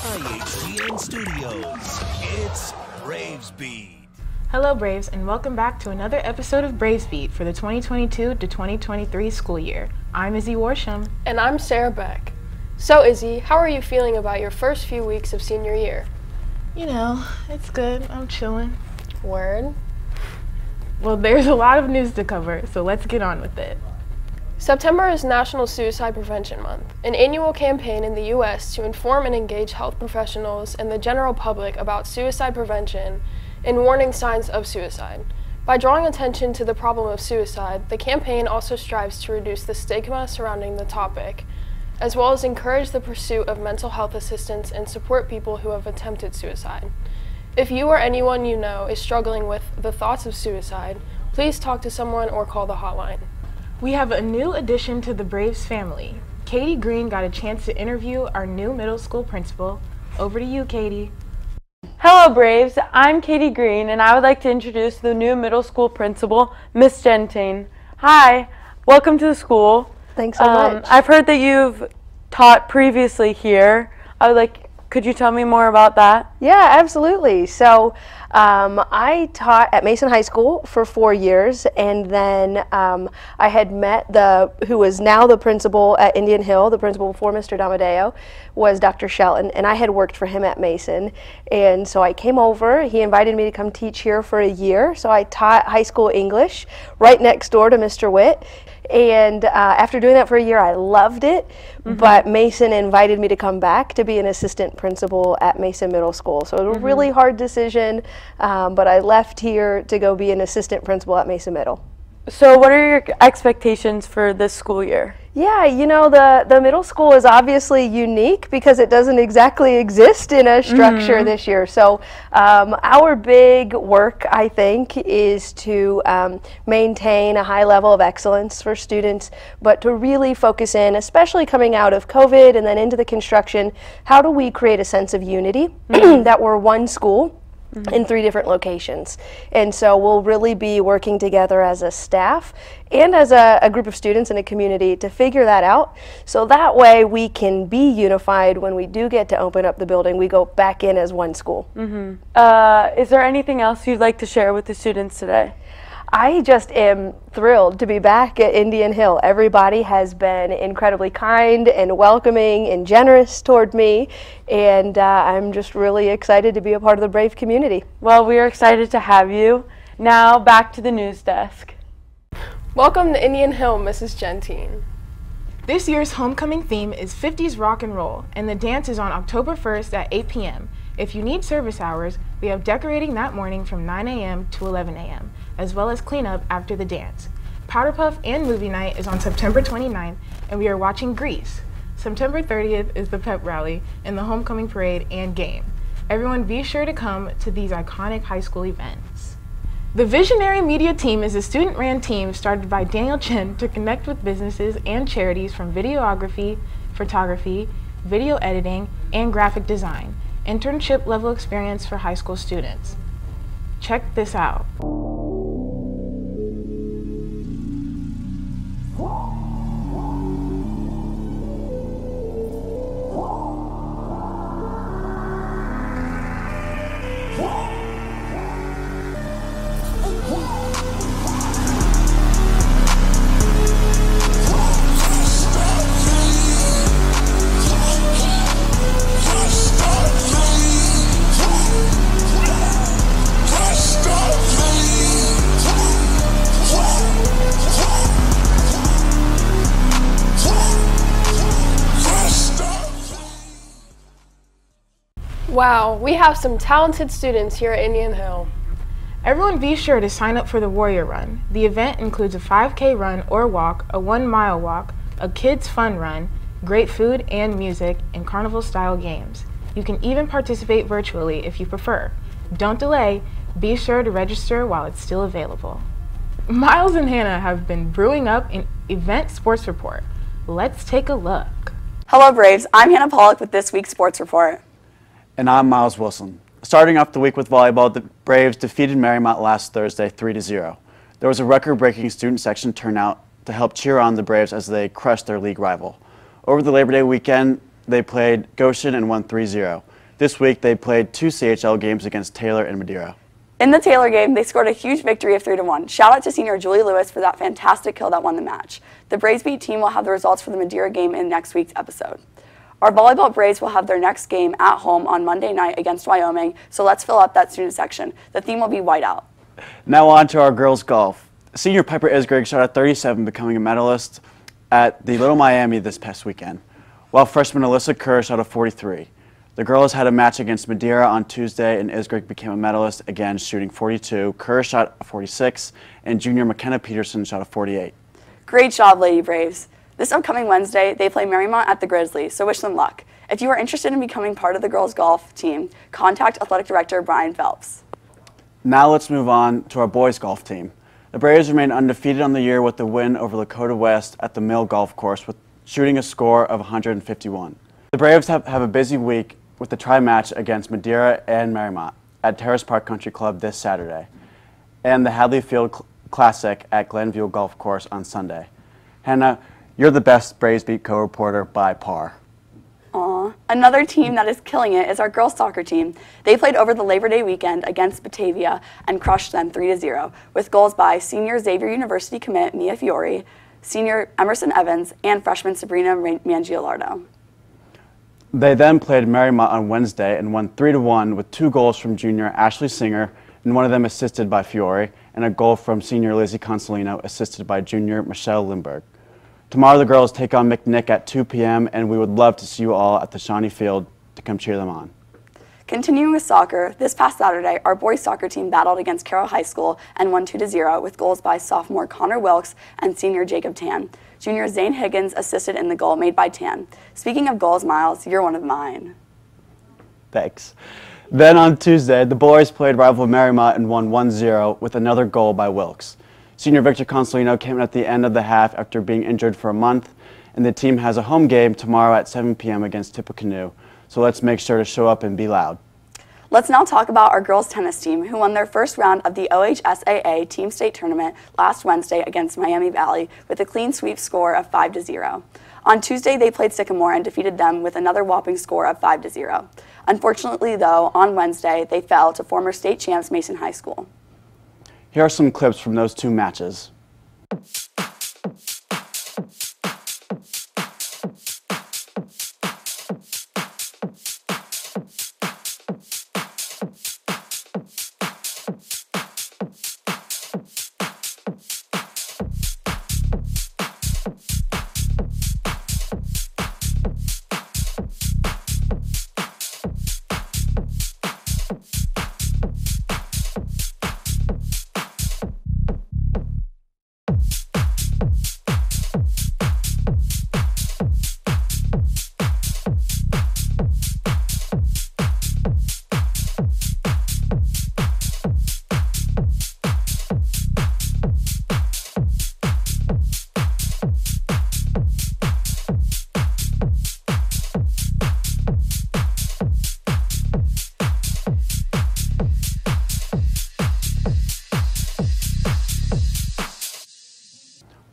IHGN Studios, it's Braves Beat. Hello Braves, and welcome back to another episode of Braves Beat for the 2022 to 2023 school year. I'm Izzy Warsham. And I'm Sarah Beck. So Izzy, how are you feeling about your first few weeks of senior year? You know, it's good. I'm chilling. Word. Well, there's a lot of news to cover, so let's get on with it. September is National Suicide Prevention Month, an annual campaign in the U.S. to inform and engage health professionals and the general public about suicide prevention and warning signs of suicide. By drawing attention to the problem of suicide, the campaign also strives to reduce the stigma surrounding the topic, as well as encourage the pursuit of mental health assistance and support people who have attempted suicide. If you or anyone you know is struggling with the thoughts of suicide, please talk to someone or call the hotline. We have a new addition to the Braves family. Katie Green got a chance to interview our new middle school principal. Over to you, Katie. Hello Braves, I'm Katie Green and I would like to introduce the new middle school principal, Miss Gentine. Hi, welcome to the school. Thanks so much. I've heard that you've taught previously here. Could you tell me more about that? Yeah, absolutely. So I taught at Mason High School for 4 years, and then I had met who is now the principal at Indian Hill, the principal before Mr. Damadeo, was Dr. Shelton, and I had worked for him at Mason. And so I came over, he invited me to come teach here for a year, so I taught high school English right next door to Mr. Witt. And after doing that for a year, I loved it, but Mason invited me to come back to be an assistant principal at Mason Middle School. So it was a really hard decision, but I left here to go be an assistant principal at Mason Middle. So what are your expectations for this school year? Yeah, you know, the middle school is obviously unique because it doesn't exactly exist in a structure this year. So our big work, I think, is to maintain a high level of excellence for students, but to really focus in, especially coming out of COVID and then into the construction, how do we create a sense of unity that we're one school in 3 different locations. And so we'll really be working together as a staff and as a group of students in a community to figure that out, so that way we can be unified when we do get to open up the building. We go back in as one school. Is there anything else you'd like to share with the students today? I just am thrilled to be back at Indian Hill. Everybody has been incredibly kind and welcoming and generous toward me, and I'm just really excited to be a part of the Brave community. Well, we are excited to have you. Now back to the news desk. Welcome to Indian Hill, Mrs. Gentine. This year's homecoming theme is 50s rock and roll, and the dance is on October 1st at 8 p.m. If you need service hours, we have decorating that morning from 9 a.m. to 11 a.m., as well as cleanup after the dance. Powder Puff and Movie Night is on September 29th, and we are watching Grease. September 30th is the pep rally and the homecoming parade and game. Everyone be sure to come to these iconic high school events. The Visionary Media Team is a student-ran team started by Daniel Chen to connect with businesses and charities from videography, photography, video editing, and graphic design. Internship level experience for high school students. Check this out. Wow, we have some talented students here at Indian Hill. Everyone be sure to sign up for the Warrior Run. The event includes a 5K run or walk, a 1-mile walk, a kids fun run, great food and music, and carnival-style games. You can even participate virtually if you prefer. Don't delay, be sure to register while it's still available. Miles and Hannah have been brewing up an event sports report. Let's take a look. Hello Braves, I'm Hannah Pollock with this week's sports report. And I'm Miles Wilson. Starting off the week with volleyball, the Braves defeated Marymount last Thursday 3-0. There was a record-breaking student section turnout to help cheer on the Braves as they crushed their league rival. Over the Labor Day weekend, they played Goshen and won 3-0. This week, they played 2 CHL games against Taylor and Madeira. In the Taylor game, they scored a huge victory of 3-1. Shout out to senior Julie Lewis for that fantastic kill that won the match. The Braves Beat team will have the results for the Madeira game in next week's episode. Our volleyball Braves will have their next game at home on Monday night against Wyoming, so let's fill up that student section. The theme will be whiteout. Now on to our girls golf. Senior Piper Isgrig shot at 37, becoming a medalist at the Little Miami this past weekend, while freshman Alyssa Kerr shot a 43. The girls had a match against Madeira on Tuesday, and Isgrig became a medalist again, shooting 42. Kerr shot a 46, and junior McKenna Peterson shot a 48. Great job, Lady Braves. This upcoming Wednesday, they play Marymount at the Grizzly, so wish them luck. If you are interested in becoming part of the girls golf team, contact Athletic Director Brian Phelps. Now let's move on to our boys golf team. The Braves remain undefeated on the year with the win over Lakota West at the Mill Golf Course, with shooting a score of 151. The Braves have a busy week with the tri-match against Madeira and Marymount at Terrace Park Country Club this Saturday, and the Hadley Field Classic at Glenview Golf Course on Sunday. Hannah, you're the best Braves Beat co-reporter by par. Aww. Another team that is killing it is our girls soccer team. They played over the Labor Day weekend against Batavia and crushed them 3-0, with goals by senior Xavier University commit Mia Fiore, senior Emerson Evans, and freshman Sabrina Mangialardo. They then played Marymount on Wednesday and won 3-1 with 2 goals from junior Ashley Singer, and one of them assisted by Fiore, and a goal from senior Lizzie Consolino, assisted by junior Michelle Lindberg. Tomorrow the girls take on McNick at 2 p.m. and we would love to see you all at the Shawnee Field to come cheer them on. Continuing with soccer, this past Saturday, our boys soccer team battled against Carroll High School and won 2-0 with goals by sophomore Connor Wilkes and senior Jacob Tan. Junior Zane Higgins assisted in the goal made by Tan. Speaking of goals, Miles, you're one of mine. Thanks. Then on Tuesday, the boys played rival Marymount and won 1-0 with another goal by Wilkes. Senior Victor Consolino came in at the end of the half after being injured for a month, and the team has a home game tomorrow at 7 p.m. against Tippecanoe, so let's make sure to show up and be loud. Let's now talk about our girls tennis team, who won their first round of the OHSAA Team State Tournament last Wednesday against Miami Valley with a clean sweep score of 5-0. On Tuesday, they played Sycamore and defeated them with another whopping score of 5-0. Unfortunately, though, on Wednesday, they fell to former state champs Mason High School. Here are some clips from those 2 matches.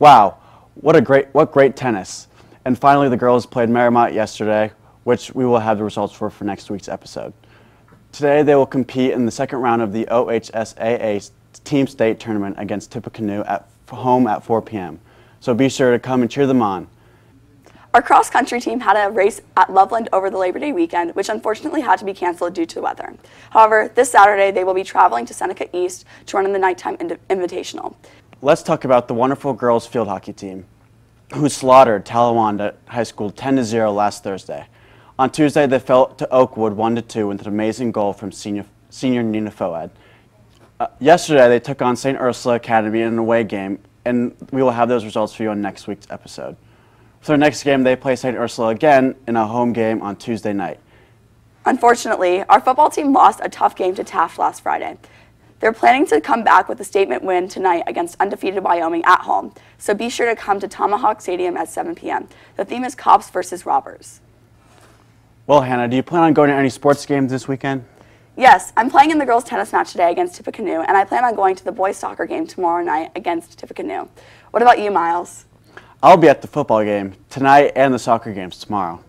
Wow, what great tennis. And finally, the girls played Marymount yesterday, which we will have the results for next week's episode. Today, they will compete in the second round of the OHSAA Team State Tournament against Tippecanoe at home at 4 p.m. So be sure to come and cheer them on. Our cross-country team had a race at Loveland over the Labor Day weekend, which unfortunately had to be canceled due to the weather. However, this Saturday, they will be traveling to Seneca East to run in the nighttime invitational. Let's talk about the wonderful girls field hockey team, who slaughtered Talawanda High School 10-0 last Thursday. On Tuesday, they fell to Oakwood 1-2 with an amazing goal from senior Nina Foad. Yesterday, they took on St. Ursula Academy in an away game, and we will have those results for you on next week's episode. For their next game, they play St. Ursula again in a home game on Tuesday night. Unfortunately, our football team lost a tough game to Taft last Friday. They're planning to come back with a statement win tonight against undefeated Wyoming at home, so be sure to come to Tomahawk Stadium at 7 p.m. The theme is Cops versus Robbers. Well, Hannah, do you plan on going to any sports games this weekend? Yes, I'm playing in the girls' tennis match today against Tippecanoe, and I plan on going to the boys' soccer game tomorrow night against Tippecanoe. What about you, Miles? I'll be at the football game tonight and the soccer games tomorrow.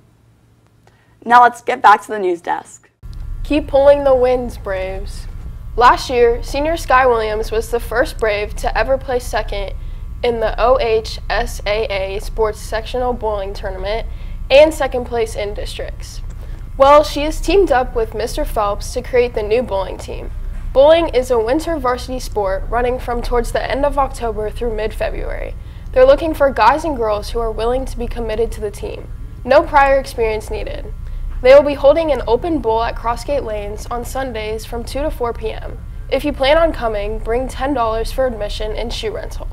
Now let's get back to the news desk. Keep pulling the wins, Braves. Last year, senior Sky Williams was the first Brave to ever place second in the OHSAA Sports Sectional Bowling Tournament and second place in districts. Well, she is teamed up with Mr. Phelps to create the new bowling team. Bowling is a winter varsity sport running from towards the end of October through mid-February. They're looking for guys and girls who are willing to be committed to the team. No prior experience needed. They will be holding an open bowl at Crossgate Lanes on Sundays from 2 to 4 p.m. If you plan on coming, bring $10 for admission and shoe rental.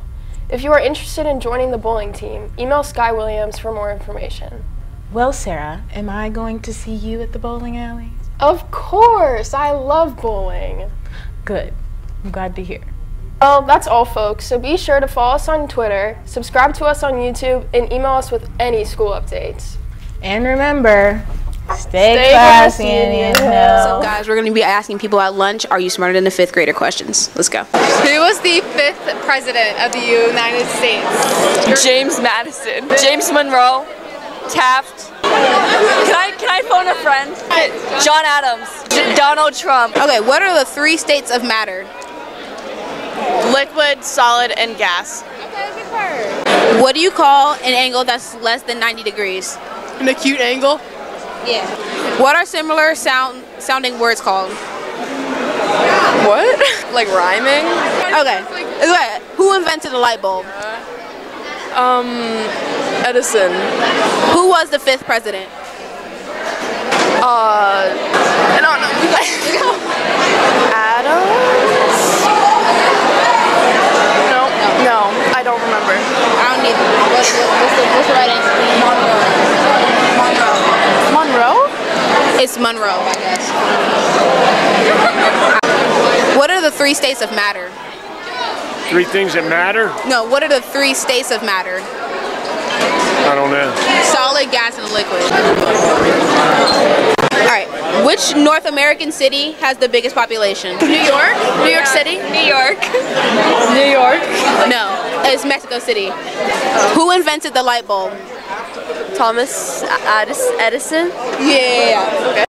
If you are interested in joining the bowling team, email Sky Williams for more information. Well, Sarah, am I going to see you at the bowling alley? Of course! I love bowling. Good. I'm glad to hear. Well, that's all, folks, so be sure to follow us on Twitter, subscribe to us on YouTube, and email us with any school updates. And remember, stay classy, Indian Hill. So guys, we're going to be asking people at lunch, are you smarter than the 5th grader questions? Let's go. Who was the 5th president of the United States? James Madison. James Monroe. Taft. Can I phone a friend? John Adams. Donald Trump. Okay, what are the 3 states of matter? Liquid, solid, and gas. Okay, good part. What do you call an angle that's less than 90 degrees? An acute angle? Yeah. What are similar sounding words called? What? Like rhyming? Okay. Who invented the light bulb? Edison. Who was the 5th president? I don't know. Adams? No, I don't remember. I don't either. What's the right answer? Monroe? It's Monroe, I guess. What are the 3 states of matter? 3 things that matter? No, what are the 3 states of matter? I don't know. Solid, gas, and liquid. Alright, which North American city has the biggest population? New York? New York City? New York. New York? No, it's Mexico City. Who invented the light bulb? Thomas Edison? Yeah. Okay.